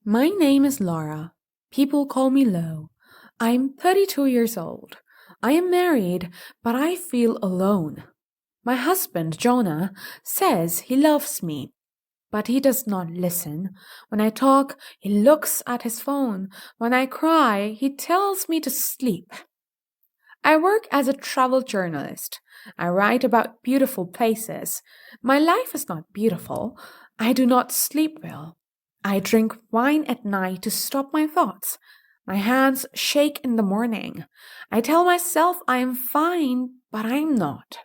My name is Laura. People call me Lo. I'm 32 years old. I am married, but I feel alone. My husband, Jonah, says he loves me, but he does not listen. When I talk, he looks at his phone. When I cry, he tells me to sleep. I work as a travel journalist. I write about beautiful places. My life is not beautiful. I do not sleep well. I drink wine at night to stop my thoughts. My hands shake in the morning. I tell myself I am fine, but I'm not.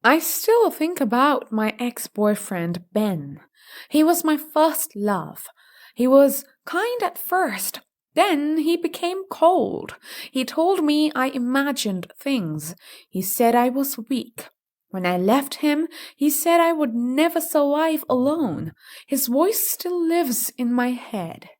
I still think about my ex-boyfriend, Ben. He was my first love. He was kind at first. Then he became cold. He told me I imagined things. He said I was weak. When I left him, he said I would never survive alone. His voice still lives in my head.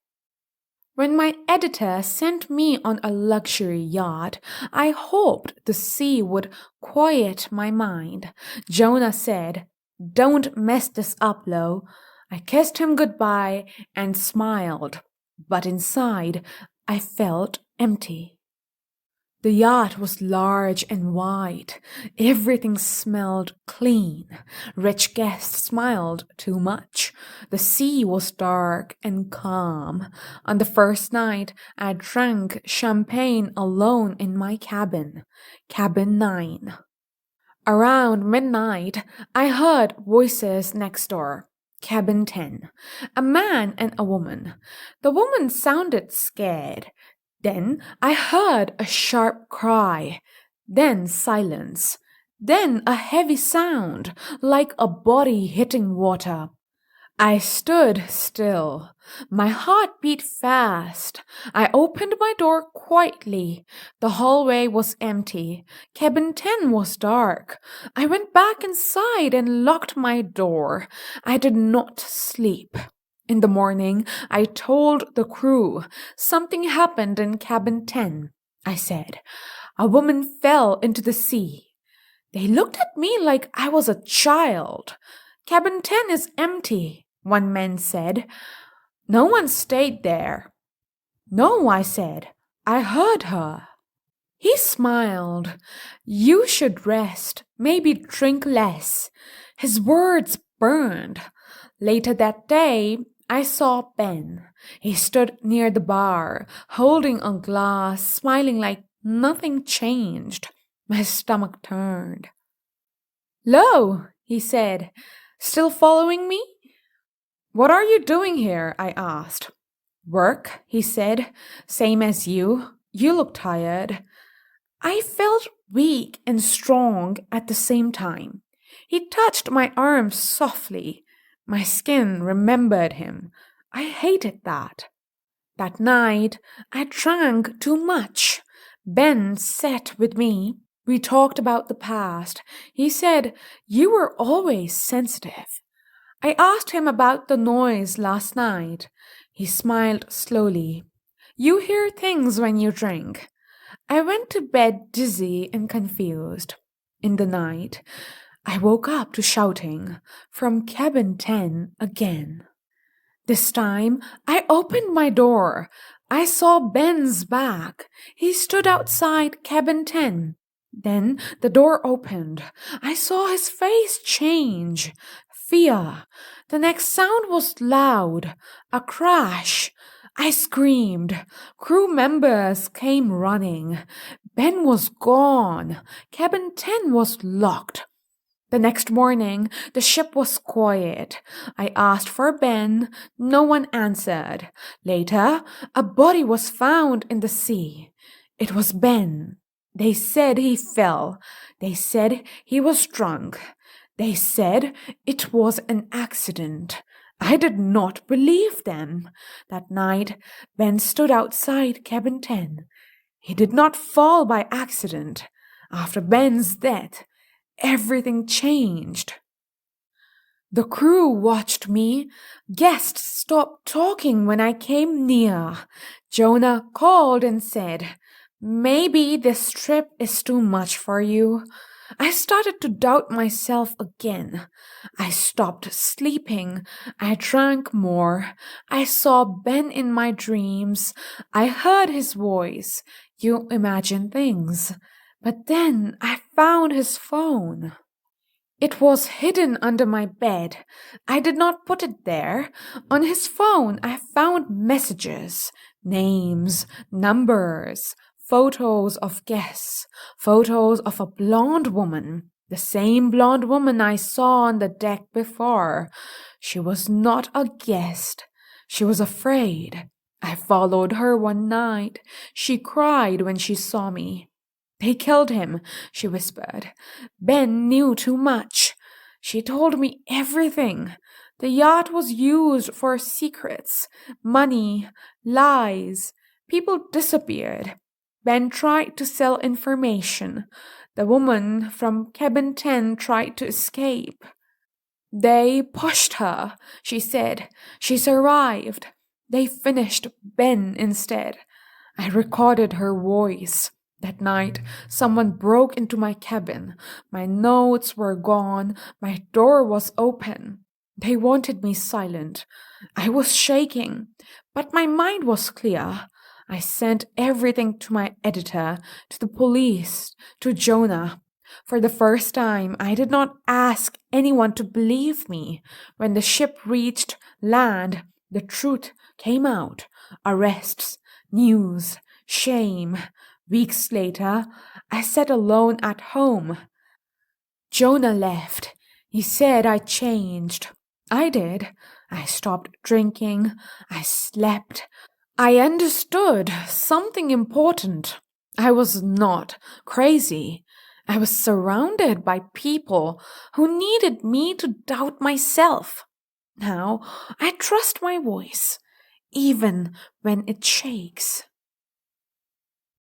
When my editor sent me on a luxury yacht, I hoped the sea would quiet my mind. Jonah said, "Don't mess this up, Lo." I kissed him goodbye and smiled, but inside I felt empty. The yacht was large and wide. Everything smelled clean. Rich guests smiled too much. The sea was dark and calm. On the first night, I drank champagne alone in my cabin, cabin 9. Around midnight, I heard voices next door. Cabin 10. A man and a woman. The woman sounded scared. Then I heard a sharp cry. Then silence. Then a heavy sound, like a body hitting water. I stood still. My heart beat fast. I opened my door quietly. The hallway was empty. Cabin 10 was dark. I went back inside and locked my door. I did not sleep. In the morning, I told the crew. Something happened in cabin 10, I said. A woman fell into the sea. They looked at me like I was a child. Cabin 10 is empty, one man said. No one stayed there. No, I said. I heard her. He smiled. You should rest, maybe drink less. His words burned. Later that day, I saw Ben. He stood near the bar, holding a glass, smiling like nothing changed. My stomach turned. Lo, he said, still following me? What are you doing here? I asked. Work, he said, same as you. You look tired. I felt weak and strong at the same time. He touched my arm softly. My skin remembered him. I hated that. That night, I drank too much. Ben sat with me. We talked about the past. He said, "You were always sensitive." I asked him about the noise last night. He smiled slowly. You hear things when you drink. I went to bed dizzy and confused. In the night, I woke up to shouting from cabin 10 again. This time, I opened my door. I saw Ben's back. He stood outside cabin 10. Then the door opened. I saw his face change. Fear. The next sound was loud. A crash. I screamed. Crew members came running. Ben was gone. Cabin 10 was locked. The next morning, the ship was quiet. I asked for Ben. No one answered. Later, a body was found in the sea. It was Ben. They said he fell. They said he was drunk. They said it was an accident. I did not believe them. That night, Ben stood outside cabin 10. He did not fall by accident. After Ben's death, everything changed. The crew watched me. Guests stopped talking when I came near. Jonah called and said, "Maybe this trip is too much for you." I started to doubt myself again. I stopped sleeping. I drank more. I saw Ben in my dreams. I heard his voice. You imagine things. But then I found his phone. It was hidden under my bed. I did not put it there. On his phone, I found messages, names, numbers, photos of guests, photos of a blonde woman, the same blonde woman I saw on the deck before. She was not a guest. She was afraid. I followed her one night. She cried when she saw me. They killed him, she whispered. Ben knew too much. She told me everything. The yacht was used for secrets, money, lies. People disappeared. Ben tried to sell information. The woman from cabin 10 tried to escape. They pushed her, she said. She survived. They finished Ben instead. I recorded her voice. That night, someone broke into my cabin. My notes were gone. My door was open. They wanted me silent. I was shaking, but my mind was clear. I sent everything to my editor, to the police, to Jonah. For the first time, I did not ask anyone to believe me. When the ship reached land, the truth came out. Arrests, news, shame. Weeks later, I sat alone at home. Jonah left. He said I changed. I did. I stopped drinking. I slept. I understood something important. I was not crazy. I was surrounded by people who needed me to doubt myself. Now I trust my voice, even when it shakes.